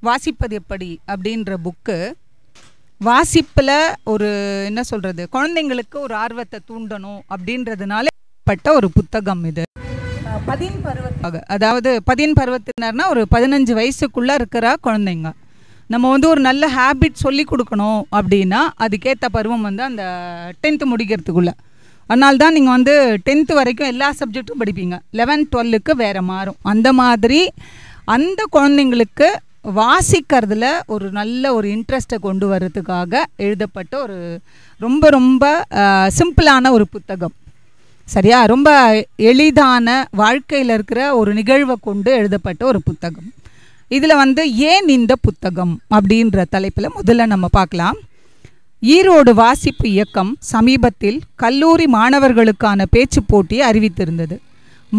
வாசிப்பது எப்படி அப்படின்ற புக்கு வாசிப்பில் ஒரு என்ன சொல்கிறது, குழந்தைங்களுக்கு ஒரு ஆர்வத்தை தூண்டணும் அப்படின்றதுனால பட்ட ஒரு புத்தகம் இது. பதின் பருவத்தாக, அதாவது பதின் பருவத்தினர்னா ஒரு 15 வயசுக்குள்ளே இருக்கிற குழந்தைங்க. நம்ம ஒரு நல்ல ஹேபிட் சொல்லி கொடுக்கணும் அப்படின்னா அதுக்கேற்ற பருவம் அந்த 10th முடிக்கிறதுக்குள்ளே. அதனால தான் நீங்கள் 10th வரைக்கும் எல்லா சப்ஜெக்டும் படிப்பீங்க. 11, 12க்கு வேறு மாறும். அந்த மாதிரி அந்த குழந்தைங்களுக்கு வாசிக்கிறதுல ஒரு நல்ல ஒரு இன்ட்ரெஸ்ட்டை கொண்டு வர்றதுக்காக எழுதப்பட்ட ஒரு ரொம்ப ரொம்ப சிம்பிளான ஒரு புத்தகம். சரியா? ரொம்ப எளிதான வாழ்க்கையில் இருக்கிற ஒரு நிகழ்வை கொண்டு எழுதப்பட்ட ஒரு புத்தகம். இதில் ஏன் இந்த புத்தகம் அப்படின்ற தலைப்பில் முதல்ல நம்ம பார்க்கலாம். ஈரோடு வாசிப்பு இயக்கம் சமீபத்தில் கல்லூரி மாணவர்களுக்கான பேச்சு போட்டியை அறிவித்திருந்தது.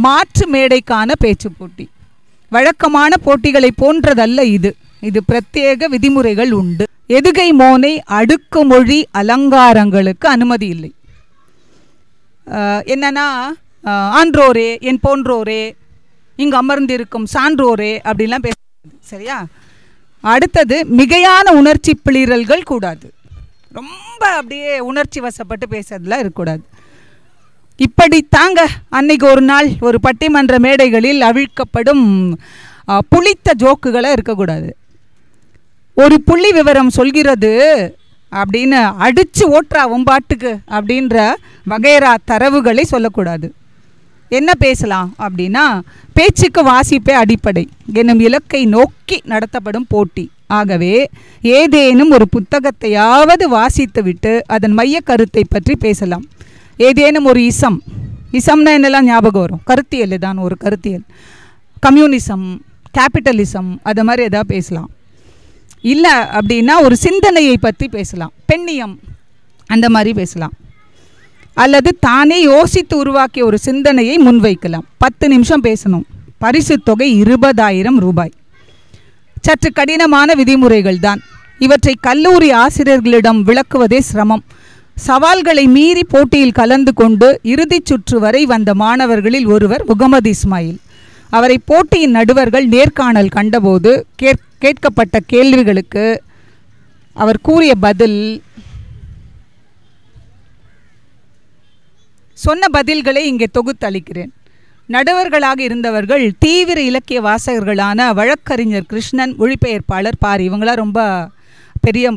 மாற்று மேடைக்கான பேச்சு போட்டி. வழக்கமான போட்டிகளை போன்றதல்ல இது பிரத்யேக விதிமுறைகள் உண்டு. எதுகை மோனை அடுக்குமொழி அலங்காரங்களுக்கு அனுமதி இல்லை. என்னன்னா, ஆன்றோரே, என் போன்றோரே, இங்கு அமர்ந்திருக்கும் சான்றோரே அப்படின்லாம் பேச. சரியா? அடுத்தது, மிகையான உணர்ச்சி பிளிரல்கள் கூடாது. ரொம்ப அப்படியே உணர்ச்சி வசப்பட்டு பேசுறதுலாம் இருக்கக்கூடாது. இப்படி தாங்க அன்னைக்கு ஒரு நாள் ஒரு பட்டிமன்ற மேடைகளில் அவிழ்க்கப்படும் புளித்த ஜோக்குகளை இருக்கக்கூடாது. ஒரு புள்ளி விவரம் சொல்கிறது அப்படின்னு அடித்து ஓட்டுறா ஒம்பாட்டுக்கு அப்படின்ற வகைரா தரவுகளை சொல்லக்கூடாது. என்ன பேசலாம் அப்படின்னா, பேச்சுக்கு வாசிப்பே அடிப்படை என்னும் இலக்கை நோக்கி நடத்தப்படும் போட்டி. ஆகவே ஏதேனும் ஒரு புத்தகத்தையாவது வாசித்துவிட்டு அதன் மைய கருத்தை பற்றி பேசலாம். ஏதேனும் ஒரு இசம்னா என்னெல்லாம் ஞாபகம் வரும்? கருத்தியல் தான், ஒரு கருத்தியல். கம்யூனிசம், கேபிட்டலிசம், அது மாதிரி எதாவது பேசலாம். இல்லை அப்படின்னா ஒரு சிந்தனையை பற்றி பேசலாம். பெண்ணியம், அந்த மாதிரி பேசலாம். அல்லது தானே யோசித்து உருவாக்கிய ஒரு சிந்தனையை முன்வைக்கலாம். 10 நிமிஷம் பேசணும். பரிசு தொகை 20,000 ரூபாய். சற்று கடினமான விதிமுறைகள் தான். இவற்றை கல்லூரி ஆசிரியர்களிடம் விளக்குவதே சிரமம். சவால்களை மீறி போட்டியில் கலந்து கொண்டு இறுதிச் சுற்று வரை வந்த மாணவர்களில் ஒருவர் முகமது இஸ்மாயில். அவரை போட்டியின் நடுவர்கள் நேர்காணல் கண்டபோது கேட்கப்பட்ட கேள்விகளுக்கு அவர் கூறிய பதில், சொன்ன பதில்களை இங்கே தொகுத்து அளிக்கிறேன். நடுவர்களாக இருந்தவர்கள் தீவிர இலக்கிய வாசகர்களான வழக்கறிஞர் கிருஷ்ணன், மொழிபெயர்ப்பாளர் பாரி. இவங்களாம் ரொம்ப பெரிய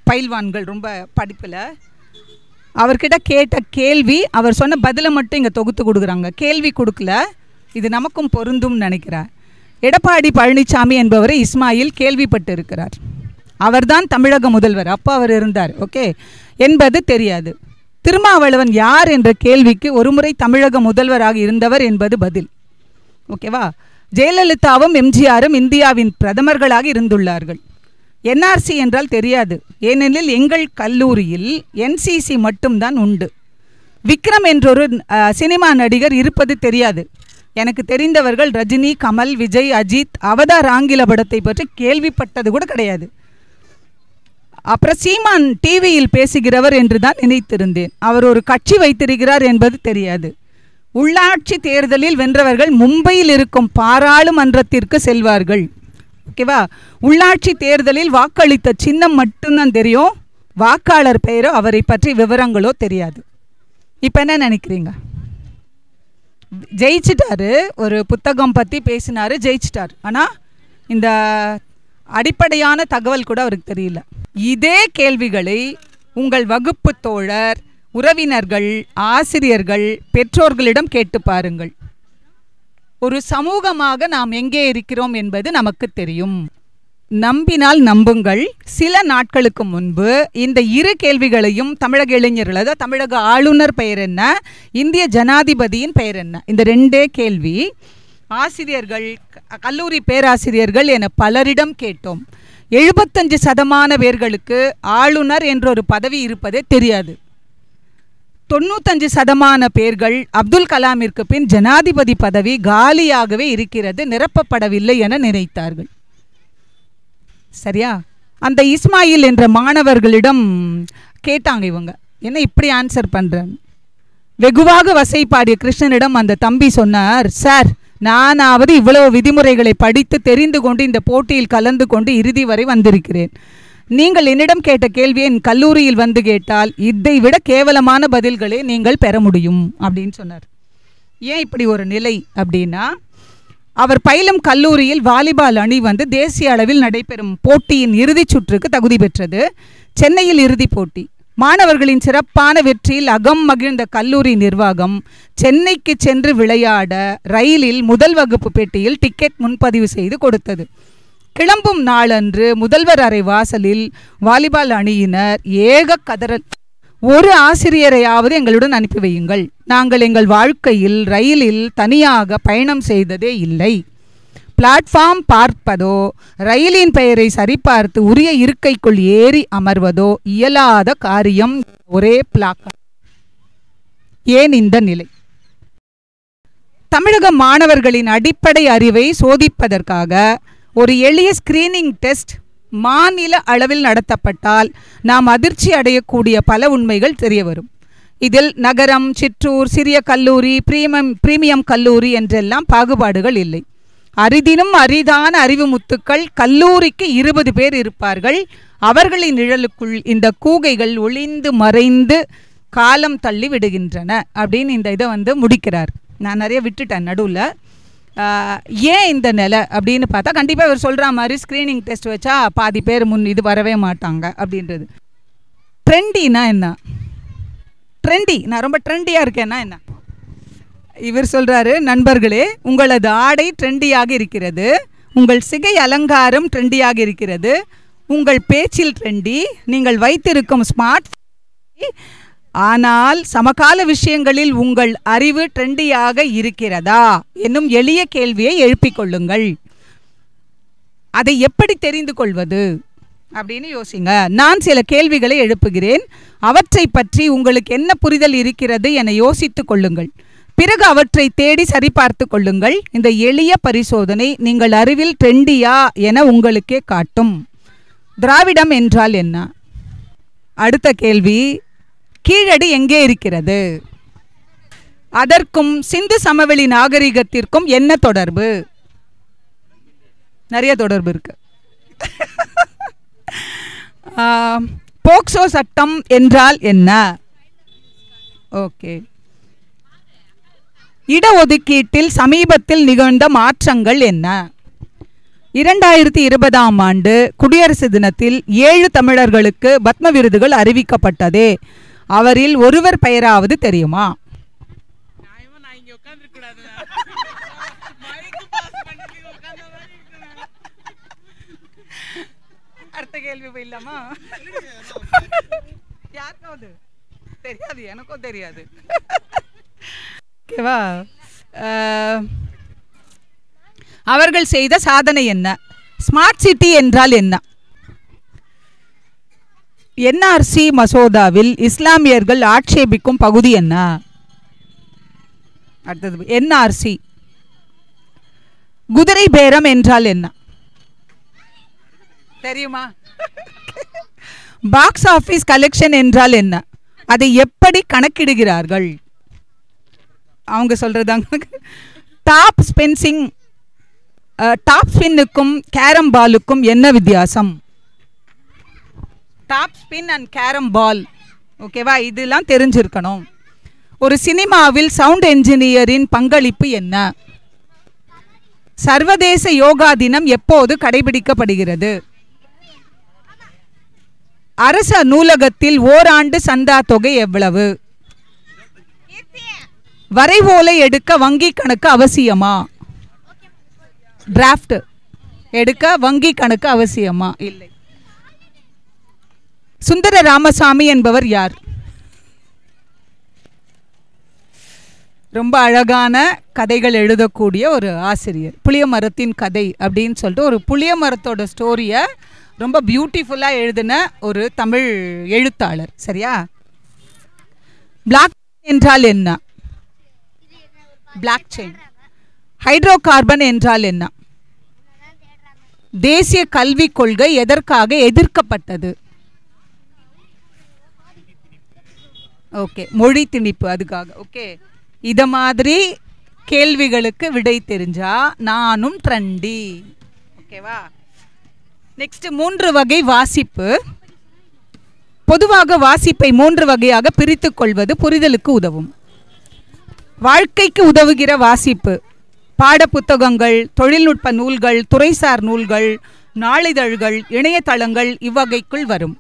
பயில்வான்கள், ரொம்ப படிப்பில். அவர்கிட்ட கேட்ட கேள்வி, அவர் சொன்ன பதிலை மட்டும் இங்கே தொகுத்து கொடுக்குறாங்க. கேள்வி கொடுக்கல. இது நமக்கும் பொருந்தும் நினைக்கிறார். எடப்பாடி பழனிசாமி என்பவரை இஸ்மாயில் கேள்விப்பட்டு இருக்கிறார். அவர்தான் தமிழக முதல்வர், அப்போ அவர் இருந்தார், ஓகே, என்பது தெரியாது. திருமாவளவன் யார் என்ற கேள்விக்கு ஒருமுறை தமிழக முதல்வராக இருந்தவர் என்பது பதில். ஓகேவா? ஜெயலலிதாவும் எம்ஜிஆரும் இந்தியாவின் பிரதமர்களாக இருந்துள்ளார்கள். என்ஆர்சி என்றால் தெரியாது, ஏனெனில் எங்கள் கல்லூரியில் என்சிசி மட்டும்தான் உண்டு. விக்ரம் என்றொரு சினிமா நடிகர் இருப்பது தெரியாது. எனக்கு தெரிந்தவர்கள் ரஜினி, கமல், விஜய், அஜித், அவதார் ஆங்கில படத்தை பற்றி கேள்விப்பட்டது கூட கிடையாது. அப்புறம் சீமான் டிவியில் பேசுகிறவர் என்று தான் நினைத்திருந்தேன். அவர் ஒரு கட்சி வைத்திருக்கிறார் என்பது தெரியாது. உள்ளாட்சி தேர்தலில் வென்றவர்கள் மும்பையில் இருக்கும் பாராளுமன்றத்திற்கு செல்வார்கள். ஓகேவா? உள்ளாட்சி தேர்தலில் வாக்களித்த சின்னம் மட்டும்தான் தெரியும். வாக்காளர் பெயரோ அவரை பற்றி விவரங்களோ தெரியாது. இப்போ என்ன நினைக்கிறீங்க? ஜெயிச்சிட்டாரு, ஒரு புத்தகம் பற்றி பேசினார், ஜெயிச்சிட்டார். ஆனால் இந்த அடிப்படையான தகவல் கூட அவருக்கு தெரியல. இதே கேள்விகளை உங்கள் வகுப்பு தோழர், உறவினர்கள், ஆசிரியர்கள், பெற்றோர்களிடம் கேட்டு பாருங்கள். ஒரு சமூகமாக நாம் எங்கே இருக்கிறோம் என்பது நமக்கு தெரியும். நம்பினால் நம்புங்கள். சில நாட்களுக்கு முன்பு இந்த 2 கேள்விகளையும் தமிழக இளைஞர்கள், அதாவது தமிழக ஆளுநர் பெயர் என்ன, இந்திய ஜனாதிபதியின் பெயர் என்ன, இந்த 2 கேள்வி ஆசிரியர்கள், கல்லூரி பேராசிரியர்கள் என பலரிடம் கேட்டோம். 75% பேர்களுக்கு ஆளுநர் என்ற ஒரு பதவி இருப்பதே தெரியாது. 95% பேர்கள் அப்துல் கலாமிற்கு பின் ஜனாதிபதி பதவி காலியாகவே இருக்கிறது, நிரப்பப்படவில்லை என நினைத்தார்கள். சரியா? அந்த இஸ்மாயில் என்ற மாணவர்களிடம் கேட்டாங்க இவங்க, என்ன இப்படி ஆன்சர் பண்ணுறாங்க. வெகுவாக வசைப்பாடிய கிருஷ்ணனிடம் அந்த தம்பி சொன்னார், சார், நானாவது இவ்வளவு விதிமுறைகளை படித்து தெரிந்து கொண்டு இந்த போட்டியில் கலந்து கொண்டு இறுதி வரை வந்திருக்கிறேன். நீங்கள் என்னிடம் கேட்ட கேள்வியை என் கல்லூரியில் வந்து கேட்டால் இதை விட கேவலமான பதில்களே நீங்கள் பெற முடியும் அப்படின்னு சொன்னார். ஏன் இப்படி ஒரு நிலை அப்படின்னா, அவர் பயிலும் கல்லூரியில் வாலிபால் அணி வந்து தேசிய அளவில் நடைபெறும் போட்டியின் இறுதிச் சுற்றுக்கு தகுதி பெற்றது. சென்னையில் இறுதிப் போட்டி. மாணவர்களின் சிறப்பான வெற்றியில் அகம் மகிழ்ந்த கல்லூரி நிர்வாகம் சென்னைக்கு சென்று விளையாட ரயிலில் முதல் வகுப்பு பெட்டியில் டிக்கெட் முன்பதிவு செய்து கொடுத்தது. கிளம்பும் நாளன்று முதல்வர் அறை வாசலில் வாலிபால் அணியினர் ஏக கதறல், ஒரு ஆசிரியரையாவது எங்களுடன் அனுப்பி வையுங்கள், நாங்கள் எங்கள் வாழ்க்கையில் ரயிலில் தனியாக பயணம் செய்ததே இல்லை, பிளாட்ஃபார்ம் பார்ப்பதோ ரயிலின் பெயரை சரிபார்த்து உரிய இருக்கைக்குள் ஏறி அமர்வதோ இயலாத காரியம், ஒரே பிளாக். ஏன் இந்த நிலை? தமிழக மாணவர்களின் அடிப்படை அறிவை சோதிப்பதற்காக ஒரு எளிய ஸ்கிரீனிங் டெஸ்ட் மாநில அளவில் நடத்தப்பட்டால் நாம் அதிர்ச்சி அடையக்கூடிய பல உண்மைகள் தெரிய வரும். இதில் நகரம், சிற்றூர், சிறிய கல்லூரி, பிரீமியம் கல்லூரி என்றெல்லாம் பாகுபாடுகள் இல்லை. அரிதினும் அரிதான அறிவு முத்துக்கள் கல்லூரிக்கு 20 பேர் இருப்பார்கள். அவர்களின் நிழலுக்குள் இந்த கூகைகள் ஒளிந்து மறைந்து காலம் தள்ளி விடுகின்றன அப்படின்னு இந்த இதை வந்து முடிக்கிறார். நான் நிறைய விட்டுட்டேன் நடுவில். ஏன் இந்த நிலை அப்படின்னு பார்த்தா, கண்டிப்பாக இவர் சொல்கிற மாதிரி ஸ்க்ரீனிங் டெஸ்ட் வச்சா பாதி பேர் இது வரவே மாட்டாங்க அப்படின்றது. ட்ரெண்டினா என்ன? ட்ரெண்டி, நான் ரொம்ப ட்ரெண்டியாக இருக்கேன்னா என்ன? இவர் சொல்கிறாரு, நண்பர்களே, உங்களது ஆடை ட்ரெண்டியாக இருக்கிறது, உங்கள் சிகை அலங்காரம் ட்ரெண்டியாக இருக்கிறது, உங்கள் பேச்சில் ட்ரெண்டி, நீங்கள் வைத்திருக்கும் ஸ்மார்ட், ஆனால் சமகால விஷயங்களில் உங்கள் அறிவு ட்ரெண்டியாக இருக்கிறதா என்னும் எளிய கேள்வியை எழுப்பிக் கொள்ளுங்கள். அதை எப்படி தெரிந்து கொள்வது அப்படின்னு யோசிங்க. நான் சில கேள்விகளை எழுப்புகிறேன். அவற்றை பற்றி உங்களுக்கு என்ன புரிதல் இருக்கிறது என யோசித்து கொள்ளுங்கள். பிறகு அவற்றை தேடி சரிபார்த்து கொள்ளுங்கள். இந்த எளிய பரிசோதனை நீங்கள் அறிவில் ட்ரெண்டியா என உங்களுக்கே காட்டும். திராவிடம் என்றால் என்ன? அடுத்த கேள்வி, கீழடி எங்கே இருக்கிறது? அதற்கும் சிந்து சமவெளி நாகரிகத்திற்கும் என்ன தொடர்பு? நிறைய தொடர்பு இருக்கு. போக்சோ சட்டம் என்றால் என்ன? ஓகே. இடஒதுக்கீட்டில் சமீபத்தில் நிகழ்ந்த மாற்றங்கள் என்ன? 2020ஆம் ஆண்டு குடியரசு தினத்தில் 7 தமிழர்களுக்கு பத்ம விருதுகள் அறிவிக்கப்பட்டதே, அவரில் ஒருவர் பெயராவது தெரியுமா? அடுத்த கேள்வி போயிடலாமா? யாருக்காவது தெரியாது, எனக்கும் தெரியாது. ஓகேவா? அவர்கள் செய்த சாதனை என்ன? ஸ்மார்ட் சிட்டி என்றால் என்ன? என்ஆர்சி மசோதாவில் இஸ்லாமியர்கள் ஆட்சேபிக்கும் பகுதி என்ன? அடுத்தது என்ஆர்சி. குதிரை பேரம் என்றால் என்ன தெரியுமா? பாக்ஸ் ஆபீஸ் கலெக்ஷன் என்றால் என்ன? அதை எப்படி கணக்கிடுகிறார்கள்? அவங்க சொல்றதாங்க. டாப் ஸ்பின்னுக்கும் கேரம் பாலுக்கும் என்ன வித்தியாசம்? டாப் ஸ்பின் அண்ட் கேரம் பால். ஓகேவா? இதெல்லாம் தெரிஞ்சிருக்கணும். ஒரு சினிமாவில் சவுண்ட் என்ஜினியரின் பங்களிப்பு என்ன? சர்வதேச யோகா தினம் எப்போது கடைபிடிக்கப்படுகிறது? அரச நூலகத்தில் ஓராண்டு சந்தா தொகை எவ்வளவு? வரைவோலை எடுக்க வங்கி கணக்கு அவசியமா? டிராஃப்ட் எடுக்க வங்கி கணக்கு அவசியமா? இல்லை. சுந்தர ராமசாமி என்பவர் யார்? ரொம்ப அழகான கதைகள் எழுதக்கூடிய ஒரு ஆசிரியர். புளிய மரத்தின் கதை அப்படின்னு சொல்லிட்டு ஒரு புளிய மரத்தோட ஸ்டோரியை ரொம்ப பியூட்டிஃபுல்லாக எழுதின ஒரு தமிழ் எழுத்தாளர். சரியா? பிளாக் என்றால் என்ன? Block chain. ஹைட்ரோ கார்பன் என்றால் என்ன? தேசிய கல்விக் கொள்கை எதற்காக எதிர்க்கப்பட்டது? ஓகே, மொழி திணிப்பு. அதுக்காக. ஓகே, இத மாதிரி கேள்விகளுக்கு விடை தெரிஞ்சா நானும் ட்ரெண்டி. ஓகேவா? நெக்ஸ்ட் 3 வகை வாசிப்பு. பொதுவாக வாசிப்பை 3 வகையாக பிரித்து கொள்வது புரிதலுக்கு உதவும். வாழ்க்கைக்கு உதவுகிற வாசிப்பு பாட புத்தகங்கள், தொழில்நுட்ப நூல்கள், துறைசார் நூல்கள், நாளிதழ்கள், இணையதளங்கள் இவ்வகைக்குள் வரும்.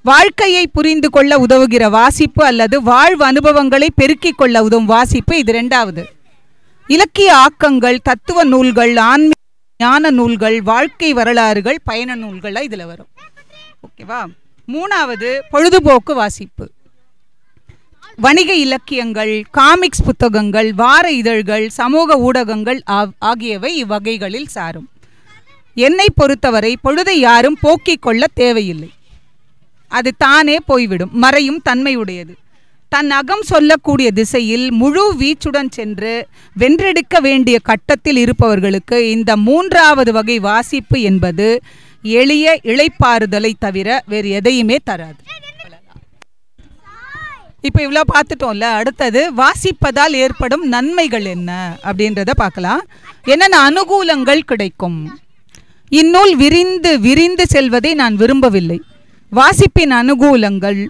வாழ்க்கையை புரிந்து கொள்ள உதவுகிற வாசிப்பு அல்லது வாழ்வு அனுபவங்களை பெருக்கிக் கொள்ள உதவும் வாசிப்பு இது 2வது. இலக்கிய ஆக்கங்கள், தத்துவ நூல்கள், ஆன்மீக ஞான நூல்கள், வாழ்க்கை வரலாறுகள், பயண நூல்கள் இதில் வரும். ஓகேவா? 3வது பொழுதுபோக்கு வாசிப்பு. வணிக இலக்கியங்கள், காமிக்ஸ் புத்தகங்கள், வார இதழ்கள், சமூக ஊடகங்கள் ஆகியவை இவ்வகைகளில் சாரும். என்னை பொறுத்தவரை பொழுதை யாரும் போக்கிக் கொள்ள தேவையில்லை. அது தானே போய்விடும். மறையும் தன்மையுடையது. தன் அகம் சொல்லக்கூடிய திசையில் முழு வீச்சுடன் சென்று வென்றெடுக்க வேண்டிய கட்டத்தில் இருப்பவர்களுக்கு இந்த 3வது வகை வாசிப்பு என்பது எளிய இளைப்பாறுதலை தவிர வேறு எதையுமே தராது. இப்போ இவ்வளோ பார்த்துட்டோம்ல. அடுத்தது வாசிப்பதால் ஏற்படும் நன்மைகள் என்ன அப்படின்றத பார்க்கலாம். என்னென்ன அனுகூலங்கள் கிடைக்கும்? இந்நூல் விரிந்து விரிந்து செல்வதை நான் விரும்பவில்லை. வாசிப்பின் அனுகூலங்கள்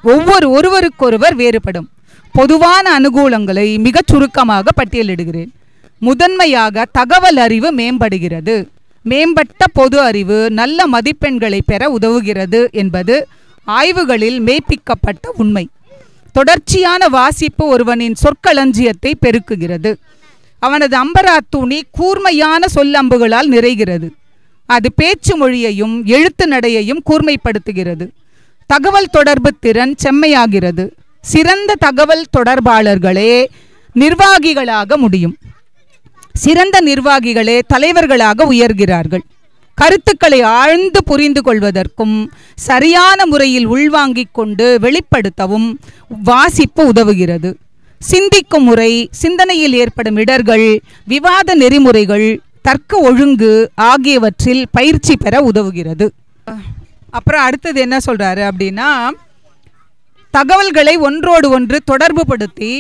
ஒருவருக்கொருவர் வேறுபடும். பொதுவான அனுகூலங்களை மிகச் சுருக்கமாக பட்டியலிடுகிறேன். முதன்மையாக தகவல் அறிவு மேம்படுகிறது. மேம்பட்ட பொது அறிவு நல்ல மதிப்பெண்களை பெற உதவுகிறது என்பது ஆய்வுகளில் மெய்ப்பிக்கப்பட்ட உண்மை. தொடர்ச்சியான வாசிப்பு ஒருவனின் சொற்களஞ்சியத்தை பெருக்குகிறது. அவனது அம்பராத்தூணி கூர்மையான சொல்லம்புகளால் நிறைகிறது. அது பேச்சு மொழியையும் எழுத்து நடையையும் கூர்மைப்படுத்துகிறது. தகவல் தொடர்பு திறன் செம்மையாகிறது. சிறந்த தகவல் தொடர்பாளர்களே நிர்வாகிகளாக முடியும். சிறந்த நிர்வாகிகளே தலைவர்களாக உயர்கிறார்கள். கருத்துக்களை ஆழ்ந்து புரிந்து கொள்வதற்கும் சரியான முறையில் உள்வாங்கிக் கொண்டு வெளிப்படுத்தவும் வாசிப்பு உதவுகிறது. சிந்திக்கும் முறை, சிந்தனையில் ஏற்படும் இடர்கள், விவாத நெறிமுறைகள், தர்க்க ஒழுங்கு ஆகியவற்றில் பயிற்சி பெற உதவுகிறது. அப்புறம் அடுத்தது என்ன சொல்றாரு அப்படின்னா, தகவல்களை ஒன்றோடு ஒன்று தொடர்பு படுத்தி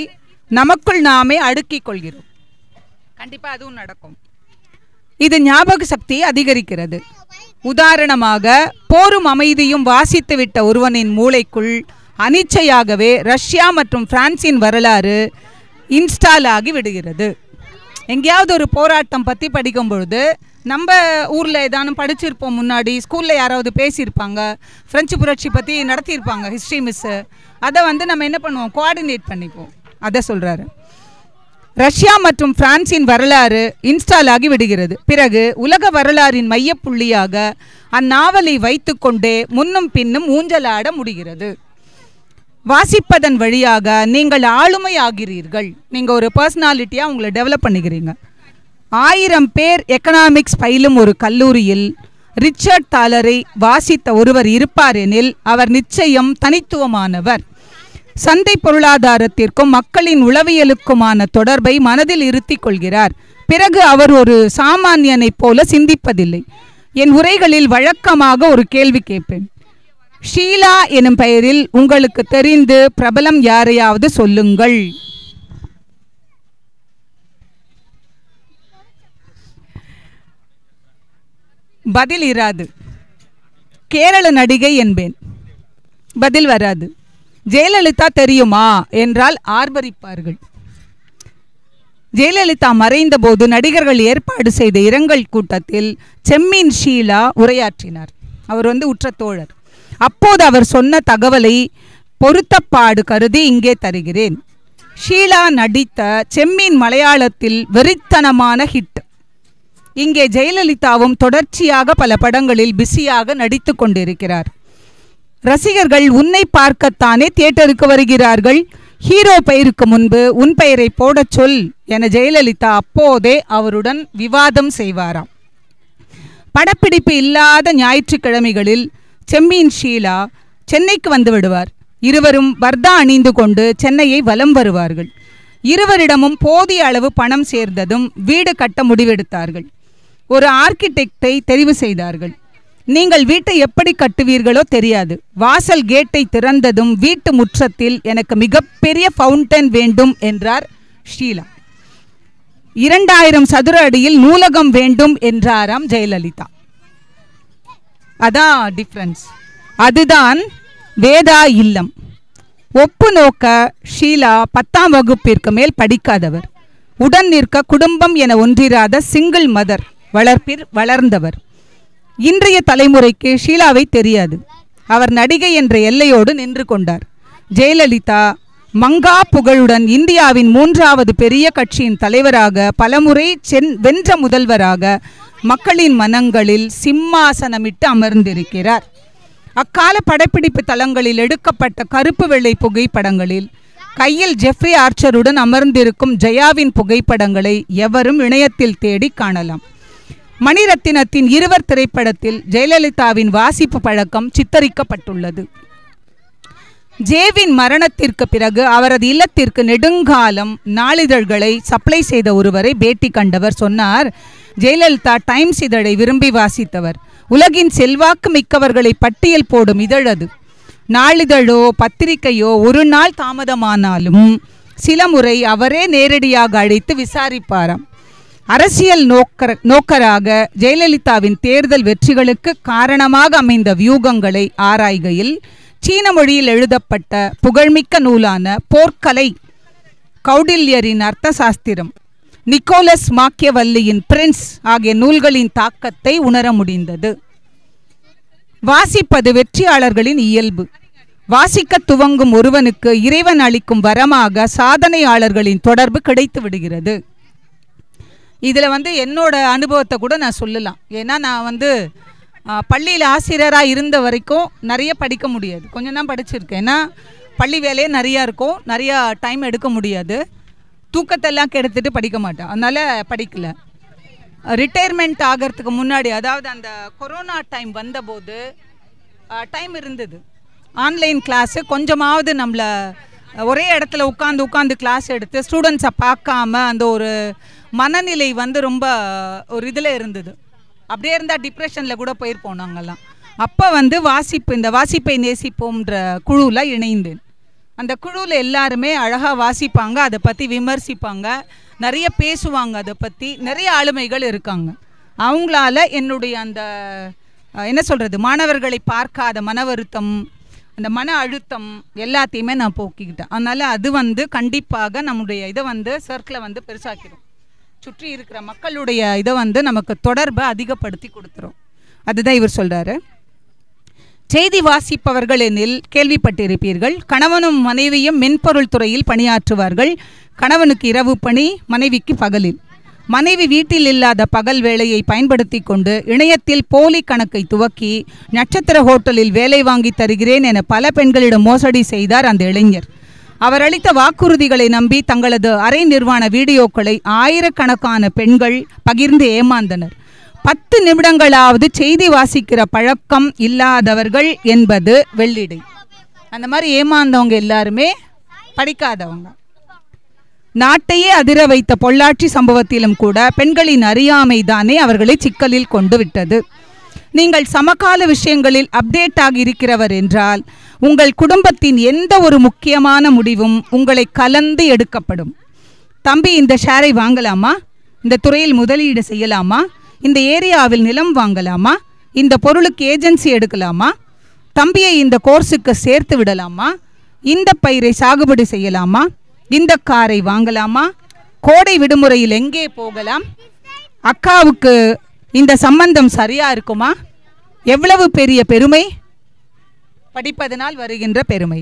நமக்குள் நாமே அடுக்கிக் கொள்கிறோம். கண்டிப்பா அதுவும் நடக்கும். இது ஞாபக சக்தியை அதிகரிக்கிறது. உதாரணமாக, போரும் அமைதியும் வாசித்துவிட்ட ஒருவனின் மூளைக்குள் அனிச்சையாகவே ரஷ்யா மற்றும் பிரான்சின் வரலாறு இன்ஸ்டால் ஆகி விடுகிறது. எங்கேயாவது ஒரு போராட்டம் பற்றி படிக்கும் பொழுது நம்ம ஊரில் ஏதானும் படிச்சிருப்போம், முன்னாடி ஸ்கூலில் யாராவது பேசியிருப்பாங்க, ஃப்ரெஞ்சு புரட்சி பற்றி நடத்தியிருப்பாங்க ஹிஸ்ட்ரி மிஸ்ஸு. அதை நம்ம என்ன பண்ணுவோம், கோஆர்டினேட் பண்ணிப்போம். அதை சொல்கிறாரு. ரஷ்யா மற்றும் பிரான்சின் வரலாறு இன்ஸ்டால் ஆகி விடுகிறது. பிறகு உலக வரலாறின் மையப்புள்ளியாக அந்நாவலை வைத்து கொண்டே முன்னும் பின்னும் ஊஞ்சலாட முடிகிறது. வாசிப்பதன் வழியாக நீங்கள் ஆளுமை ஆகிறீர்கள். நீங்கள் ஒரு பர்சனாலிட்டியாக உங்களை டெவலப் பண்ணிக்கிறீங்க. 1000 பேர் எக்கனாமிக்ஸ் பயிலும் ஒரு கல்லூரியில் ரிச்சர்ட் தாலரை வாசித்த ஒருவர் இருப்பார் எனில் அவர் நிச்சயம் தனித்துவமானவர். சந்தை பொருளாதாரத்திற்கும் மக்களின் உளவியலுக்குமான தொடர்பை மனதில் இருத்தி கொள்கிறார். பிறகு அவர் ஒரு சாமானியனைப் போல சிந்திப்பதில்லை. என் உரைகளில் வழக்கமாக ஒரு கேள்வி கேட்பேன். ஷீலா எனும் பெயரில் உங்களுக்கு தெரிந்து பிரபலம் யாரையாவது சொல்லுங்கள். பதில் இராது. கேரள நடிகை என்பேன். பதில் வராது. ஜெயலலிதா தெரியுமா என்றால் ஆர்ப்பரிப்பார்கள். ஜெயலலிதா மறைந்த போது நடிகர்கள் ஏற்பாடு செய்த இரங்கல் கூட்டத்தில் செம்மீன் ஷீலா உரையாற்றினார். அவர் உற்ற தோழர். அப்போது அவர் சொன்ன தகவலை பொருத்தப்பாடு கருதி இங்கே தருகிறேன். ஷீலா நடித்த செம்மீன் மலையாளத்தில் வெறித்தனமான ஹிட். இங்கே ஜெயலலிதாவும் தொடர்ச்சியாக பல படங்களில் பிஸியாக நடித்து கொண்டிருக்கிறார். ரசிகர்கள் உன்னை பார்க்கத்தானே தியேட்டருக்கு வருகிறார்கள். ஹீரோ பெயருக்கு முன்பு உன் பெயரை போடச் சொல் என ஜெயலலிதா அப்போதே அவருடன் விவாதம் செய்வாராம். படப்பிடிப்பு இல்லாத ஞாயிற்றுக்கிழமைகளில் செம்மீன் ஷீலா சென்னைக்கு வந்து விடுவார். இருவரும் வர்தா அணிந்து கொண்டு சென்னையை வலம் வருவார்கள். இருவரிடமும் போதிய அளவு பணம் சேர்ந்ததும் வீடு கட்ட முடிவெடுத்தார்கள். ஒரு ஆர்கிடெக்டை தெரிவு செய்தார்கள். நீங்கள் வீட்டை எப்படி கட்டுவீர்களோ தெரியாது. வாசல் கேட்டை திறந்ததும் வீட்டு முற்றத்தில் எனக்கு மிகப்பெரிய ஃபவுண்டன் வேண்டும் என்றார் ஷீலா. 2000 சதுர அடியில் நூலகம் வேண்டும் என்றாராம் ஜெயலலிதா. அதான் டிஃபரன்ஸ். அதுதான் வேதா இல்லம். ஒப்பு நோக்க ஷீலா 10ஆம் வகுப்பிற்கு மேல் படிக்காதவர். உடன் நிற்க குடும்பம் என ஒன்றிராத சிங்கிள் மதர், வளர்ப்பில் வளர்ந்தவர். இன்றைய தலைமுறைக்கு ஷீலாவை தெரியாது. அவர் நடிகை என்ற எல்லையோடு நின்று கொண்டார். ஜெயலலிதா மங்கா புகழுடன் இந்தியாவின் 3வது பெரிய கட்சியின் தலைவராக, பலமுறை வென்ற முதல்வராக மக்களின் மனங்களில் சிம்மாசனமிட்டு அமர்ந்திருக்கிறார். அக்கால படப்பிடிப்பு தளங்களில் எடுக்கப்பட்ட கருப்பு வெள்ளை புகைப்படங்களில் கையில் ஜெஃப்ரி ஆர்ச்சருடன் அமர்ந்திருக்கும் ஜெயாவின் புகைப்படங்களை எவரும் இணையத்தில் தேடி காணலாம். மணிரத்தினத்தின் 20 திரைப்படத்தில் ஜெயலலிதாவின் வாசிப்பு பழக்கம் சித்தரிக்கப்பட்டுள்ளது. ஜேவின் மரணத்திற்கு பிறகு அவரது இல்லத்திற்கு நெடுங்காலம் நாளிதழ்களை சப்ளை செய்த ஒருவரை பேட்டி கண்டவர் சொன்னார், ஜெயலலிதா டைம்ஸ் இதழை விரும்பி வாசித்தவர். உலகின் செல்வாக்கு மிக்கவர்களை பட்டியல் போடும் இதழ் அது. நாளிதழோ பத்திரிகையோ ஒரு நாள் தாமதமானாலும் சில முறை அவரே நேரடியாக அழைத்து விசாரிப்பாராம். அரசியல் நோக்கராக ஜெயலலிதாவின் தேர்தல் வெற்றிகளுக்கு காரணமாக அமைந்த வியூகங்களை ஆராய்கையில் சீன மொழியில் எழுதப்பட்ட புகழ்மிக்க நூலான போர்க்கலை, கௌடில்யரின் அர்த்த சாஸ்திரம், நிக்கோலஸ் மாக்கியவல்லியின் பிரின்ஸ் ஆகிய நூல்களின் தாக்கத்தை உணர முடிந்தது. வாசிப்பது வெற்றியாளர்களின் இயல்பு. வாசிக்க துவங்கும் ஒருவனுக்கு இறைவன் அளிக்கும் வரமாக சாதனையாளர்களின் தொடர்பு கிடைத்து விடுகிறது. இதில் என்னோட அனுபவத்தை கூட நான் சொல்லலாம். ஏன்னா நான் பள்ளியில் ஆசிரியராக இருந்த வரைக்கும் நிறைய படிக்க முடியாது, கொஞ்சம் தான் படிச்சிருக்கேன். ஏன்னா பள்ளி வேலையே நிறையா இருக்கும், நிறையா டைம் எடுக்க முடியாது, தூக்கத்தெல்லாம் கெடுத்துட்டு படிக்க மாட்டேன், அதனால் படிக்கல. ரிட்டையர்மெண்ட் ஆகிறதுக்கு முன்னாடி, அதாவது அந்த கொரோனா டைம் வந்தபோது டைம் இருந்தது. ஆன்லைன் கிளாஸு கொஞ்சமாவது நம்மளை ஒரே இடத்துல உட்காந்து கிளாஸ் எடுத்து ஸ்டூடெண்ட்ஸை பார்க்காம அந்த ஒரு மனநிலை ரொம்ப ஒரு இதில் இருந்தது. அப்படியே இருந்தால் டிப்ரெஷனில் கூட போயிருப்போம் நாங்கள்லாம். அப்போ இந்த வாசிப்பை நேசிப்போம்ன்ற குழுவில் இணைந்தேன். அந்த குழுவில் எல்லாருமே அழகாக வாசிப்பாங்க, அதை பற்றி விமர்சிப்பாங்க, நிறைய பேசுவாங்க, அதை பற்றி நிறைய ஆளுமைகள் இருக்காங்க. அவங்களால என்னுடைய அந்த என்ன சொல்கிறது, மாணவர்களை பார்க்காத மன வருத்தம், அந்த மன அழுத்தம் எல்லாத்தையுமே நான் போக்கிக்கிட்டேன். அதனால் அது கண்டிப்பாக நம்முடைய இதை சர்க்கிளை பெருசாக்கிடும், சுற்றி இருக்கிற மக்களுடைய இதை நமக்கு தொடர்பை அதிகப்படுத்தி கொடுத்துரும். அதுதான் இவர் சொல்கிறாரு. செய்தி வாசிப்பவர்கள் எனில் கேள்விப்பட்டிருப்பீர்கள். கணவனும் மனைவியும் மென்பொருள் துறையில் பணியாற்றுவார்கள். கணவனுக்கு இரவு பணி, மனைவிக்கு பகலில். மனைவி வீட்டில் இல்லாத பகல் வேளையை பயன்படுத்தி கொண்டு இணையத்தில் போலி கணக்கை துவக்கி நட்சத்திர ஹோட்டலில் வேலை வாங்கி தருகிறேன் என பல பெண்களிடம் மோசடி செய்தார் அந்த இளைஞர். அவர் அளித்த வாக்குறுதிகளை நம்பி தங்களது அரை நிர்வாண வீடியோக்களை ஆயிரக்கணக்கான பெண்கள் பகிர்ந்து ஏமாந்தனர். 10 நிமிடங்களாவது செய்தி வாசிக்கிற பழக்கம் இல்லாதவர்கள் என்பது வெள்ளிடை. அந்த மாதிரி ஏமாந்தவங்க எல்லாருமே படிக்காதவங்க. நாட்டையே அதிர வைத்த பொள்ளாச்சி சம்பவத்திலும் கூட பெண்களின் அறியாமை தானே அவர்களை சிக்கலில் கொண்டு விட்டது. நீங்கள் சமகால விஷயங்களில் அப்டேட் ஆகி இருக்கிறவர் என்றால் உங்கள் குடும்பத்தின் எந்த ஒரு முக்கியமான முடிவும் உங்களை கலந்து எடுக்கப்படும். தம்பி, இந்த ஷேரை வாங்கலாமா? இந்த துறையில் முதலீடு செய்யலாமா? இந்த ஏரியாவில் நிலம் வாங்கலாமா? இந்த பொருளுக்கு ஏஜென்சி எடுக்கலாமா? தம்பியை இந்த கோர்ஸுக்கு சேர்த்து விடலாமா? இந்த பயிரை சாகுபடி செய்யலாமா? இந்த காரை வாங்கலாமா? கோடை விடுமுறையில் எங்கே போகலாம்? அக்காவுக்கு இந்த சம்பந்தம் சரியா இருக்குமா? எவ்வளவு பெரிய பெருமை! படிப்பதனால் வருகின்ற பெருமை.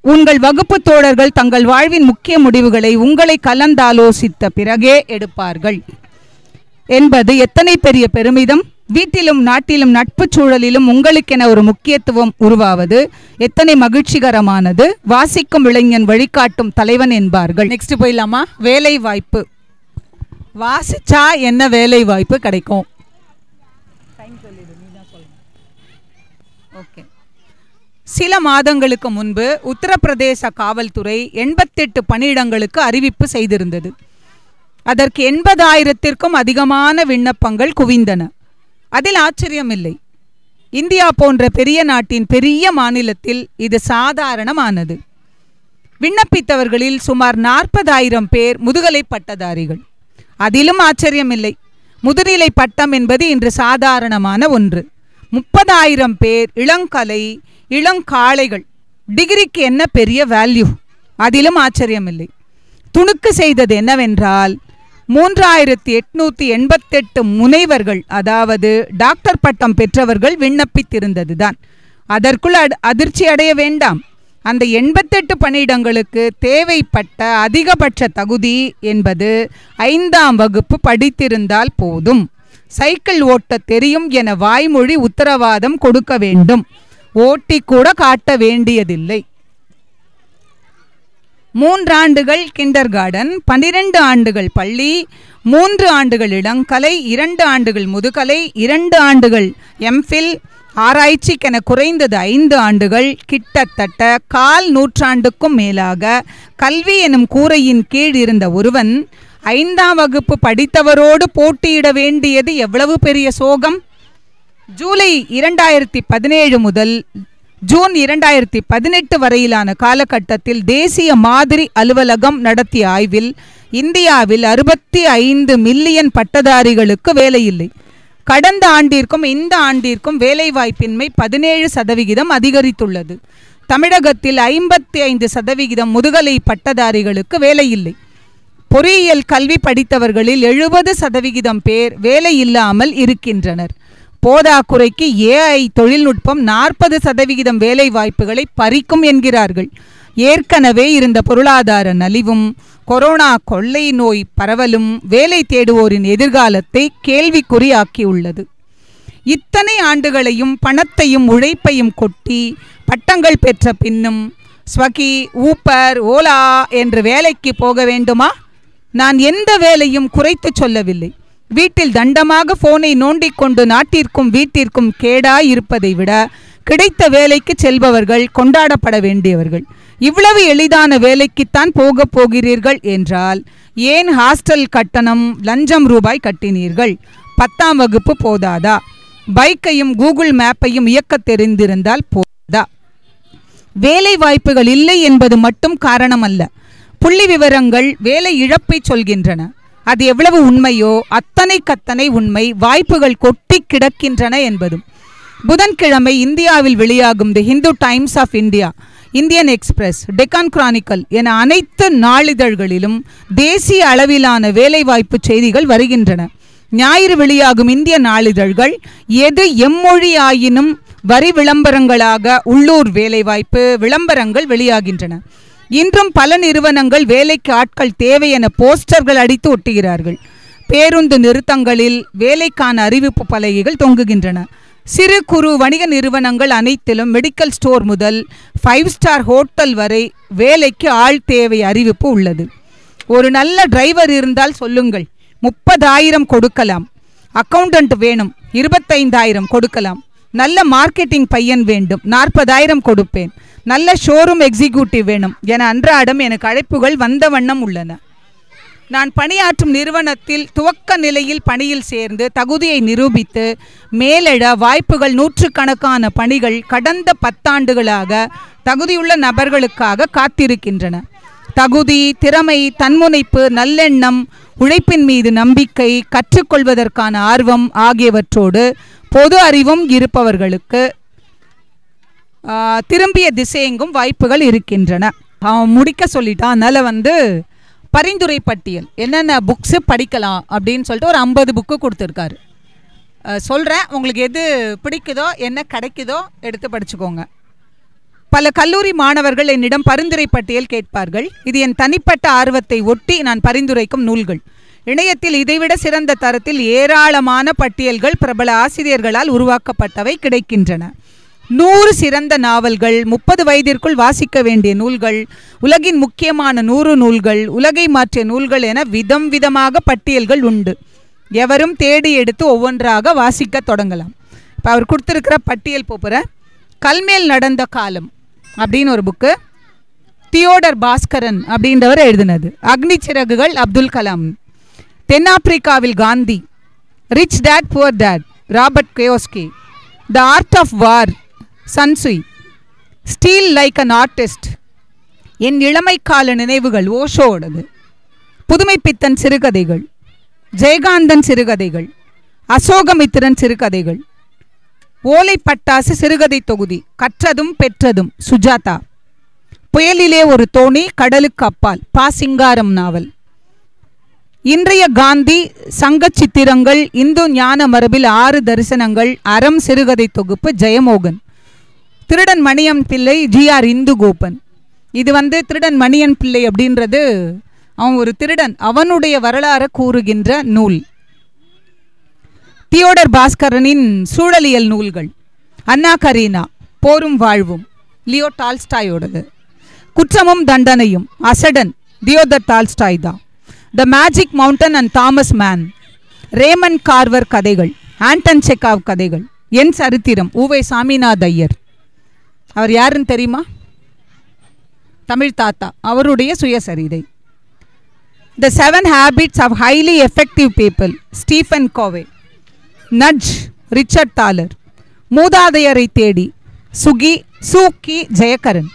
உங்கள் வகுப்பு தோழர்கள் தங்கள் வாழ்வின் முக்கிய முடிவுகளை உங்களை கலந்தாலோசித்த பிறகே எடுப்பார்கள் என்பது எத்தனை பெரிய பெருமிதம்! வீட்டிலும் நாட்டிலும் நட்பு சூழலிலும் உங்களுக்கென ஒரு முக்கியத்துவம் உருவாவது எத்தனை மகிழ்ச்சிகரமானது! வாசிக்கும் இளைஞன் வழிகாட்டும் தலைவன் என்பார்கள். நெக்ஸ்ட் போயிடலாமா? வேலை வாய்ப்பு. வாசிச்சா என்ன வேலை வாய்ப்பு கிடைக்கும்? ஓகே. சில மாதங்களுக்கு முன்பு உத்தரப்பிரதேச காவல்துறை 88 பணியிடங்களுக்கு அறிவிப்பு செய்திருந்தது. அதற்கு 80,000த்திற்கும் அதிகமான விண்ணப்பங்கள் குவிந்தன. அதில் ஆச்சரியமில்லை. இந்தியா போன்ற பெரிய நாட்டின் பெரிய மாநிலத்தில் இது சாதாரணமானது. விண்ணப்பித்தவர்களில் சுமார் 40,000 பேர் முதுகலை பட்டதாரிகள். அதிலும் ஆச்சரியமில்லை. முதுநிலை பட்டம் என்பது இன்று சாதாரணமான ஒன்று. 30,000 பேர் இளங்கலை இளங்காளைகள். டிகிரிக்கு என்ன பெரிய வேல்யூ? அதிலும் ஆச்சரியமில்லை. துணுக்கு செய்தது என்னவென்றால் 3,888 முனைவர்கள், அதாவது டாக்டர் பட்டம் பெற்றவர்கள் விண்ணப்பித்திருந்ததுதான். அதற்குள் அதிர்ச்சி அடைய வேண்டாம். அந்த 88 பணியிடங்களுக்கு தேவைப்பட்ட அதிகபட்ச தகுதி என்பது 5ஆம் வகுப்பு படித்திருந்தால் போதும். சைக்கிள் ஓட்ட தெரியும் என வாய்மொழி உத்தரவாதம் கொடுக்க வேண்டும். ஓட்டி கூட காட்ட வேண்டியதில்லை. 3 ஆண்டுகள் கிண்டர் கார்டன், 12 ஆண்டுகள் பள்ளி, 3 ஆண்டுகள் இளங்கலை, 2 ஆண்டுகள் முதுகலை, 2 ஆண்டுகள் எம்ஃபில், ஆராய்ச்சிக்கென குறைந்தது 5 ஆண்டுகள், கிட்டத்தட்ட 1/4 நூற்றாண்டுக்கும் மேலாக கல்வி எனும் கூரையின் கீழ் இருந்த ஒருவன் 5ஆம் வகுப்பு படித்தவரோடு போட்டியிட வேண்டியது எவ்வளவு பெரிய சோகம்! ஜூலை 2017 முதல் ஜூன் 2018 வரையிலான காலகட்டத்தில் தேசிய மாதிரி அலுவலகம் நடத்திய ஆய்வில் இந்தியாவில் 65 மில்லியன் பட்டதாரிகளுக்கு வேலையில்லை. கடந்த ஆண்டிற்கும் இந்த ஆண்டிற்கும் வேலைவாய்ப்பின்மை 17% அதிகரித்துள்ளது. தமிழகத்தில் 55% முதுகலை பட்டதாரிகளுக்கு வேலையில்லை. பொறியியல் கல்வி படித்தவர்களில் 70% பேர் வேலையில்லாமல் இருக்கின்றனர். போதாக்குறைக்கு AI தொழில்நுட்பம் 40% வேலை வாய்ப்புகளை பறிக்கும் என்கிறார்கள். ஏற்கனவே இருந்த பொருளாதார நலிவும் கொரோனா கொள்ளை நோய் பரவலும் வேலை தேடுவோரின் எதிர்காலத்தை கேள்விக்குறியாக்கியுள்ளது. இத்தனை ஆண்டுகளையும் பணத்தையும் உழைப்பையும் கொட்டி பட்டங்கள் பெற்ற பின்னும் ஸ்வகி, ஊப்பர், ஓலா என்று வேலைக்கு போக வேண்டுமா? நான் எந்த வேலையும் குறைத்து சொல்லவில்லை. வீட்டில் தண்டமாக போனை நோண்டிக்கொண்டு நாட்டிற்கும் வீட்டிற்கும் கேடாய் இருப்பதை விட கிடைத்த வேலைக்கு செல்பவர்கள் கொண்டாடப்பட வேண்டியவர்கள். இவ்வளவு எளிதான வேலைக்குத்தான் போக போகிறீர்கள் என்றால் ஏன் ஹாஸ்டல் கட்டணம் லஞ்சம் ரூபாய் கட்டினீர்கள்? 10ஆம் வகுப்பு போதாதா? பைக்கையும் கூகுள் மேப்பையும் இயக்க தெரிந்திருந்தால் போதாதா? வேலை வாய்ப்புகள் இல்லை என்பது மட்டும் காரணம் அல்ல. புள்ளி விவரங்கள் வேலை இழப்பை சொல்கின்றன. அது எவ்வளவு உண்மையோ அத்தனை உண்மை வாய்ப்புகள் கொட்டி கிடக்கின்றன என்பதும். புதன்கிழமை இந்தியாவில் வெளியாகும் the Hindu Times of India, Indian Express, Deccan Chronicle என அனைத்து நாளிதழ்களிலும் தேசிய அளவிலான வேலைவாய்ப்பு செய்திகள் வருகின்றன. ஞாயிறு வெளியாகும் இந்திய நாளிதழ்கள் எது எம்மொழி ஆயினும் வரி விளம்பரங்களாக உள்ளூர் வேலைவாய்ப்பு விளம்பரங்கள் வெளியாகின்றன. இன்றும் பல நிறுவனங்கள் வேலைக்கு ஆட்கள் தேவை என போஸ்டர்கள் அடித்து ஒட்டுகிறார்கள். பேருந்து நிறுத்தங்களில் வேலைக்கான அறிவிப்பு பலகைகள் தொங்குகின்றன. சிறு குறு வணிக நிறுவனங்கள் அனைத்திலும் மெடிக்கல் ஸ்டோர் முதல் 5 ஸ்டார் ஹோட்டல் வரை வேலைக்கு ஆள் தேவை அறிவிப்பு உள்ளது. ஒரு நல்ல டிரைவர் இருந்தால் சொல்லுங்கள், 30,000 கொடுக்கலாம். அக்கவுண்டன்ட் வேணும், 25,000 கொடுக்கலாம். நல்ல மார்க்கெட்டிங் பையன் வேண்டும், 40,000 கொடுப்பேன். நல்ல ஷோரூம் எக்ஸிக்யூட்டிவ் வேணும் என அன்றாடம் எனக்கு அழைப்புகள் வந்த வண்ணம் உள்ளன. நான் பணியாற்றும் நிறுவனத்தில் துவக்க நிலையில் பணியில் சேர்ந்து தகுதியை நிரூபித்து மேலெழ வாய்ப்புகள் நூற்றுக்கணக்கான பணிகள் கடந்த 10 ஆண்டுகளாக தகுதியுள்ள நபர்களுக்காக காத்திருக்கின்றன. தகுதி, திறமை, தன்முனைப்பு, நல்லெண்ணம், உழைப்பின் மீது நம்பிக்கை, கற்றுக்கொள்வதற்கான ஆர்வம் ஆகியவற்றோடு பொது அறிவும் இருப்பவர்களுக்கு திரும்பிய திசையெங்கும் வாய்ப்புகள் இருக்கின்றன. அவன் முடிக்க சொல்லிட்டான். அதனால் பரிந்துரை பட்டியல் என்னென்ன புக்ஸு படிக்கலாம் அப்படின்னு சொல்லிட்டு ஒரு 50 புக்கு கொடுத்துருக்காரு. சொல்கிறேன், உங்களுக்கு எது பிடிக்குதோ என்ன கிடைக்குதோ எடுத்து படிச்சுக்கோங்க. பல கல்லூரி மாணவர்கள் என்னிடம் பரிந்துரை பட்டியல் கேட்பார்கள். இது என் தனிப்பட்ட ஆர்வத்தை ஒட்டி நான் பரிந்துரைக்கும் நூல்கள். இணையத்தில் இதைவிட சிறந்த தரத்தில் ஏராளமான பட்டியல்கள் பிரபல ஆசிரியர்களால் உருவாக்கப்பட்டவை கிடைக்கின்றன. 100 சிறந்த நாவல்கள், 30 வயதிற்குள் வாசிக்க வேண்டிய நூல்கள், உலகின் முக்கியமான 100 நூல்கள், உலகை மாற்றிய நூல்கள் என விதம் விதமாக பட்டியல்கள் உண்டு. எவரும் தேடி எடுத்து ஒவ்வொன்றாக வாசிக்க தொடங்கலாம். இப்போ அவர் கொடுத்துருக்கிற பட்டியல் போகிறேன். கல்மேல் நடந்த காலம் அப்படின்னு ஒரு புக்கு, தியோடர் பாஸ்கரன் அப்படின்றவர் எழுதினது. அக்னி சிறகுகள் அப்துல் கலாம். தென்னாப்பிரிக்காவில் Gandhi, rich dad poor dad Robert Kiyosaki, the art of war Sun Tzu, steal like an artist என் இளமைக்கால நினைவுகள் ஓஷோடது, புதுமைப்பித்தன் சிறுகதைகள், ஜெயகாந்தன் சிறுகதைகள், அசோகமித்திரன் சிறுகதைகள், ஓலை பட்டாசு சிறுகதை தொகுதி, கற்றதும் பெற்றதும் சுஜாதா, புயலிலே ஒரு தோணி, கடலுக்கு அப்பால் பா. சிங்காரம் நாவல், இன்றைய காந்தி, சங்க சித்திரங்கள், இந்து ஞான மரபில் 6 தரிசனங்கள், அறம் சிறுகதை தொகுப்பு, ஜெயமோகன், திருடன் மணியம் பிள்ளை, ஜி.ஆர். இந்துகோபன். இது திருடன் மணியன் பிள்ளை அப்படின்றது அவன் ஒரு திருடன், அவனுடைய வரலாறு கூறுகின்ற நூல். தியோடர் பாஸ்கரனின் சூழலியல் நூல்கள், அன்னா கரீனா, போரும் வாழ்வும், லியோ டால்ஸ்டாயோடது, குற்றமும் தண்டனையும், அசடன், தியோதர் டால்ஸ்டாய் தான், the magic mountain and Thomas man, ramen Carver கதைகள், ஆண்டன் செக்காவ் கதைகள், என் சரித்திரம், ஊவை சாமிநாத ஐயர். அவர் யாருன்னு தெரியுமா? தமிழ் தாத்தா, அவருடைய சுயசரிதை. The 7 habits of highly effective people, Stephen Covey. Nudge, Richard தாலர். மூதாதையரை தேடி, சூக்கி ஜெயகரன்.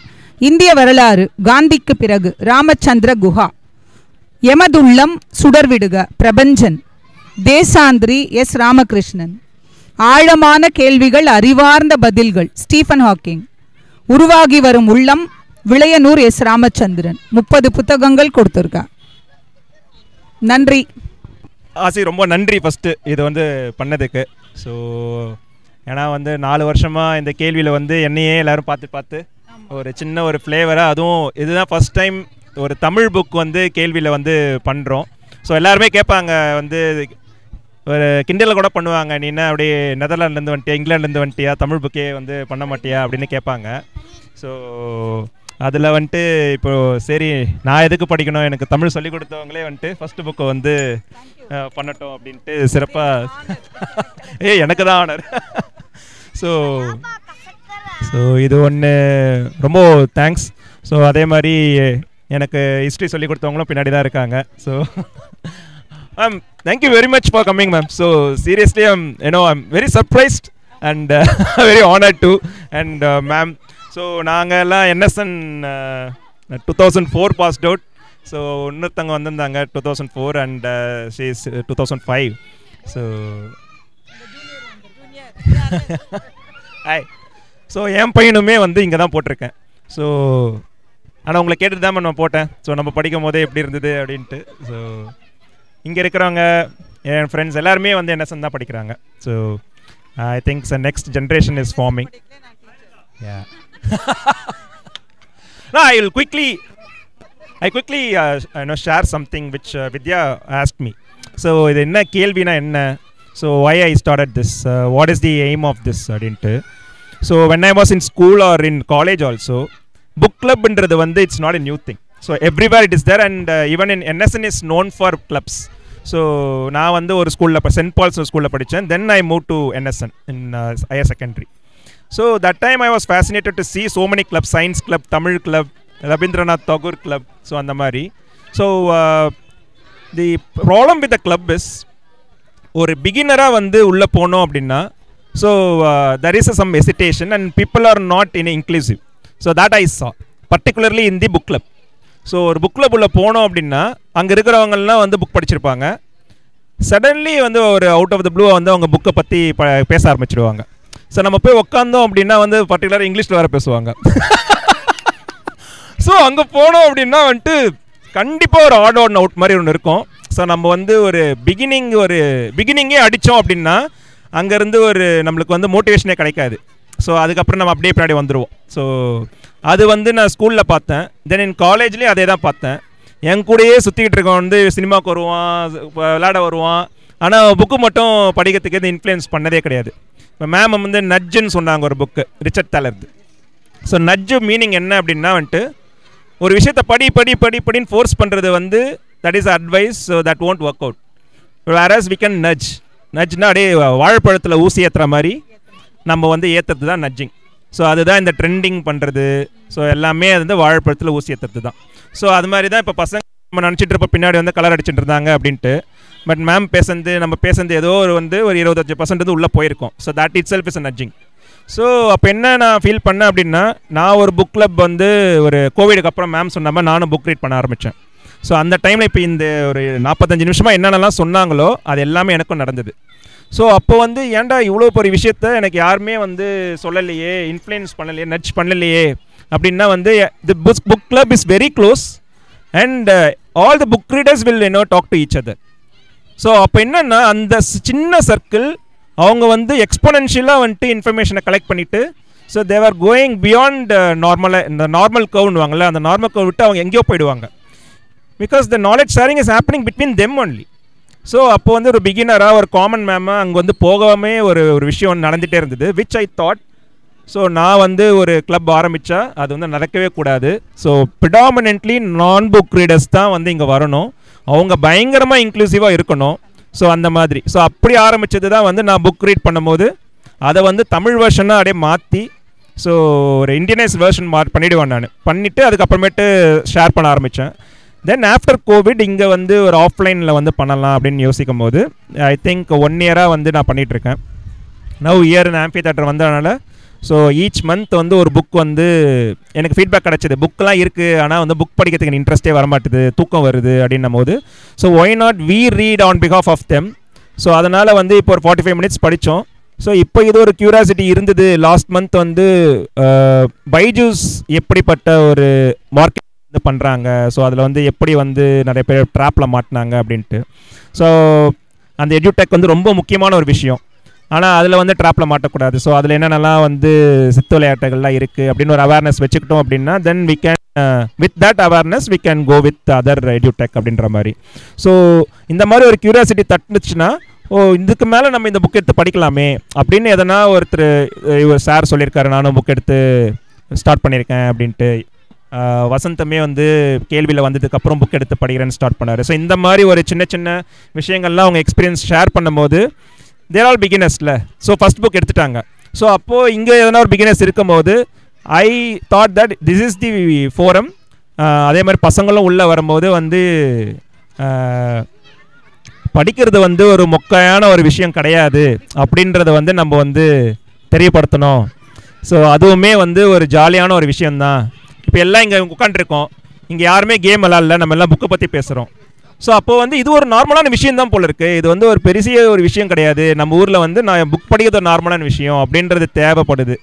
இந்திய வரலாறு, காந்திக்கு பிறகு, ராமச்சந்திர குஹா. எமதுள்ளம் சுடர்விடுக, பிரபஞ்சன். தேசாந்திரி, எஸ். ராமகிருஷ்ணன். ஆழமான கேள்விகள், அறிவார்ந்த பதில்கள், ஸ்டீஃபன் ஹாக்கிங். உருவாகி வரும் உள்ளம், விளையனூர், எஸ். ராமச்சந்திரன். 30 புத்தகங்கள் கொடுத்துருக்கா. நன்றி ஆசி, ரொம்ப நன்றி ஃபஸ்ட்டு இது பண்ணதுக்கு. ஸோ ஏன்னா 4 வருஷமாக இந்த கேள்வியில் என்னையே எல்லோரும் பார்த்து ஒரு சின்ன ஒரு ஃப்ளேவராக, அதுவும் இதுதான் ஃபஸ்ட் டைம் ஒரு தமிழ் புக் கேள்வியில் பண்ணுறோம். ஸோ எல்லாருமே கேட்பாங்க, ஒரு கிண்டலில் கூட பண்ணுவாங்க, நீ என்ன அப்படியே நெதர்லாண்ட்லேருந்து வந்துட்டியா, இங்கிலாந்துலேருந்து வந்துட்டியா, தமிழ் புக்கே பண்ண மாட்டியா அப்படின்னு கேட்பாங்க. ஸோ அதில் இப்போது சரி, நான் எதுக்கு படிக்கணும், எனக்கு தமிழ் சொல்லிக் கொடுத்தவங்களே ஃபஸ்ட்டு புக்கை பண்ணட்டும் அப்படின்ட்டு சிறப்பாக எனக்கு தான் ஆனர். ஸோ இது ஒன்று ரொம்ப தேங்க்ஸ். ஸோ அதே மாதிரி எனக்கு ஹிஸ்ட்ரி சொல்லிக் கொடுத்தவங்களும் பின்னாடி தான் இருக்காங்க. So thank you very much for coming, ma'am. So seriously, I'm very surprised and very honored too. And ma'am, so நாங்கெல்லாம் NSN 2004 passed out. So இன்னொருத்தங்க வந்திருந்தாங்க 2004 and she is 2005. So hi. So என் பையனுமே இங்கே தான் போட்டிருக்கேன். ஸோ ஆனால் உங்களை கேட்டுட்டு தான் நான் போட்டேன். ஸோ நம்ம படிக்கும் போதே எப்படி இருந்தது அப்படின்ட்டு. ஸோ இங்கே இருக்கிறவங்க என் ஃப்ரெண்ட்ஸ் எல்லாருமே NSN தான் படிக்கிறாங்க. So I think next generation is farming. Yeah. No, I quickly share something which Vidya asked me. So இது என்ன கேள்வினா என்ன, so why I started this, what is the aim of this அப்படின்ட்டு. So when I was in school or in college also, book club ன்றது it's not a new thing. So everywhere it is there, and even in NSN is known for clubs. So நான் ஒரு ஸ்கூலில் send balls ஸ்கூலில் படித்தேன். Then I moved to NSN in higher secondary. So that time I was fascinated to see so many clubs, science club, Tamil club, Rabindranath Tagore club, so அந்த மாதிரி. So the problem with the club is, ஒரு பிகினராக உள்ளே போனோம் அப்படின்னா, so there is some hesitation and people are not inclusive. So that I saw, particularly in the book club. So ஒரு book club உள்ள போனோம் அப்படின்னா அங்கே இருக்கிறவங்கலாம் புக் படிச்சிருப்பாங்க. சடன்லி ஒரு அவுட் ஆஃப் த ப்ளூ அவங்க புக்கை பற்றி பேச ஆரம்பிச்சிடுவாங்க. ஸோ நம்ம போய் உட்காந்தோம் அப்படின்னா பர்டிகுலராக இங்கிலீஷில் வேறு பேசுவாங்க. ஸோ அங்கே போனோம் அப்படின்னா கண்டிப்பாக ஒரு ஆட் ஆன் அவுட் மாதிரி ஒன்று இருக்கும். ஸோ நம்ம ஒரு பிகினிங்கே அடித்தோம் அப்படின்னா அங்கேருந்து நம்மளுக்கு மோட்டிவேஷனே கிடைக்காது. ஸோ அதுக்கப்புறம் நம்ம அப்படியே பின்னாடி வந்துடுவோம். ஸோ அது நான் ஸ்கூலில் பார்த்தேன். தென் என் காலேஜ்லேயும் அதே தான் பார்த்தேன். என் கூடயே சுற்றிக்கிட்டு இருக்கவன் சினிமாவுக்கு வருவான், விளையாட வருவான், ஆனால் புக்கு மட்டும் படிக்கிறதுக்கு எதுவும் இன்ஃப்ளூயன்ஸ் பண்ணதே கிடையாது. இப்போ மேம் நட்ஜுன்னு சொன்னாங்க ஒரு புக்கு, ரிச்சர்ட் தாலர்து. ஸோ நட்ஜு மீனிங் என்ன அப்படின்னா ஒரு விஷயத்தை படின்னு ஃபோர்ஸ் பண்ணுறது that is advice, so that won't work out. Whereas we can நட்ஜ்னா அப்படியே வாழைப்பழத்தில் ஊசி ஏற்றுற மாதிரி நம்ம ஏற்றுறது தான் நட்ஜிங். ஸோ அதுதான் இந்த ட்ரெண்டிங் பண்ணுறது. ஸோ எல்லாமே வாழைப்பழத்தில் ஊசி ஏற்றுறது தான். ஸோ அது மாதிரி தான் இப்போ பசங்க நம்ம நினச்சிட்டு இருப்போம் பின்னாடி கலர் அடிச்சுட்டு இருந்தாங்க அப்படின்ட்டு. பட் மேம் நம்ம பேசுறது ஏதோ ஒரு 25% உள்ளே போயிருக்கோம். So that itself is a nudging. So அப்போ என்ன நான் ஃபீல் பண்ணேன் அப்படின்னா, நான் ஒரு புக் கிளப் வந்து ஒரு கோவிடுக்கு அப்புறம் மேம் சொன்ன மாதிரி நானும் புக் ரீட் பண்ண ஆரம்பித்தேன். ஸோ அந்த டைமில் இப்போ இந்த ஒரு 45 நிமிஷமாக என்னென்னலாம் சொன்னாங்களோ அது எல்லாமே எனக்கும் நடந்தது. ஸோ அப்போ வந்து ஏன்டா இவ்வளோ பெரிய விஷயத்த எனக்கு யாருமே வந்து சொல்லலையே, இன்ஃப்ளூயன்ஸ் பண்ணலையே, நட்ச் பண்ணலையே அப்படின்னா வந்து the book club is very close and all the book readers will talk to each other. So அப்போ என்னென்னா அந்த சின்ன சர்க்கிள் அவங்க வந்து எக்ஸ்போனென்ஷியலாக வந்துட்டு இன்ஃபர்மேஷனை கலெக்ட் பண்ணிவிட்டு, ஸோ தேவர் கோயிங் பியாண்ட் நார்மலாக இந்த நார்மல் கர்வ்னுவாங்கள்ல, அந்த நார்மல் கர்வ் விட்டு அவங்க எங்கேயோ போயிடுவாங்க. Because the knowledge sharing is happening between them only. So அப்போ வந்து ஒரு பிகினராக ஒரு காமன் மேமாக அங்கே வந்து போகாமே ஒரு விஷயம் நடந்துகிட்டே இருந்தது, விச் ஐ தாட். ஸோ நான் வந்து ஒரு கிளப் ஆரம்பித்தா அது வந்து நடக்கவே கூடாது. ஸோ ப்ரிடாமினென்ட்லி நான் புக் ரீடர்ஸ் தான் வந்து இங்கே வரணும், அவங்க பயங்கரமாக இன்க்ளூசிவாக இருக்கணும். ஸோ அந்த மாதிரி ஸோ அப்படி ஆரம்பித்தது தான் வந்து நான் புக் ரீட் பண்ணும்போது அதை வந்து தமிழ் வெர்ஷனாக அப்படியே மாற்றி, ஸோ ஒரு இண்டியனைஸ் வெர்ஷன் பண்ணிவிடுவேன் நான். பண்ணிவிட்டு அதுக்கப்புறமேட்டு ஷேர் பண்ண ஆரம்பித்தேன். தென் ஆஃப்டர் கோவிட் இங்கே வந்து ஒரு ஆஃப்லைனில் வந்து பண்ணலாம் அப்படின்னு யோசிக்கும் போது ஐ திங்க் 1 இயராக வந்து நான் பண்ணிகிட்ருக்கேன். நவ் இயர் ஆம்பி தியேட்டர் வந்ததுனால ஸோ ஈச் மந்த் வந்து ஒரு புக் வந்து எனக்கு ஃபீட்பேக் கிடச்சிது. புக்கெலாம் இருக்குது, ஆனால் வந்து புக் படிக்கிறதுக்கு இன்ட்ரெஸ்ட்டே வரமாட்டுது, தூக்கம் வருது அப்படின்னும் போது so why not we read on பிகாஃப் ஆஃப் தெம். ஸோ அதனால் வந்து இப்போ ஒரு 45 மினிட்ஸ் படித்தோம். ஸோ இப்போ இது ஒரு க்யூரியாசிட்டி இருந்தது. லாஸ்ட் மந்த் வந்து பைஜூஸ் எப்படிப்பட்ட ஒரு மார்க்கெட் வந்து பண்ணுறாங்க, ஸோ அதில் வந்து எப்படி வந்து நிறைய பேர் ட்ராப்பில் மாட்டினாங்க அப்படின்ட்டு. ஸோ அந்த எட்யூடெக் வந்து ரொம்ப முக்கியமான ஒரு விஷயம், ஆனால் அதில் வந்து ட்ராப்பில் மாட்டக்கூடாது. ஸோ அதில் என்னென்னலாம் வந்து சித்து விளையாட்டுகள்லாம் இருக்குது அப்படின்னு ஒரு அவேர்னஸ் வச்சுக்கிட்டோம் அப்படின்னா then we can with that awareness we can go with other edtech அப்படின்ற மாதிரி. ஸோ இந்த மாதிரி ஒரு க்யூரியாசிட்டி தட்டுச்சுன்னா இதுக்கு மேலே நம்ம இந்த புக் எடுத்து படிக்கலாமே அப்படின்னு எதனா ஒருத்தர் சார் சொல்லியிருக்காரு, நானும் புக் எடுத்து ஸ்டார்ட் பண்ணியிருக்கேன் அப்படின்ட்டு. வசந்தமே வந்து கேள்வியில் வந்ததுக்கப்புறம் புக் எடுத்து படிக்கிறேன்னு ஸ்டார்ட் பண்ணார். ஸோ இந்த மாதிரி ஒரு சின்ன சின்ன விஷயங்கள்லாம் அவங்க எக்ஸ்பீரியன்ஸ் ஷேர் பண்ணும்போது தேர் ஆல் பிகினர்ஸில். ஸோ ஃபஸ்ட் புக் எடுத்துட்டாங்க. ஸோ அப்போது இங்கே எதனா ஒரு பிகினர்ஸ் இருக்கும்போது I thought that this is the forum. அதே மாதிரி பசங்களும் உள்ளே வரும்போது வந்து படிக்கிறது வந்து ஒரு மொக்கையான ஒரு விஷயம் கிடையாது அப்படின்றத வந்து நம்ம வந்து தெரியப்படுத்தணும். ஸோ அதுவுமே வந்து ஒரு ஜாலியான ஒரு விஷயந்தான். இப்போ எல்லாம் இங்கே உட்காந்துருக்கோம், இங்கே யாருமே கேம் விளாட்ல, நம்ம எல்லாம் புக்கை பற்றி பேசுகிறோம். ஸோ அப்போது வந்து இது ஒரு நார்மலான விஷயம் தான் போல இருக்குது, இது வந்து ஒரு பெரிய ஒரு விஷயம் கிடையாது, நம்ம ஊரில் வந்து நான் புக் படிக்கிறது ஒரு நார்மலான விஷயம் அப்படின்றது தேவைப்படுது.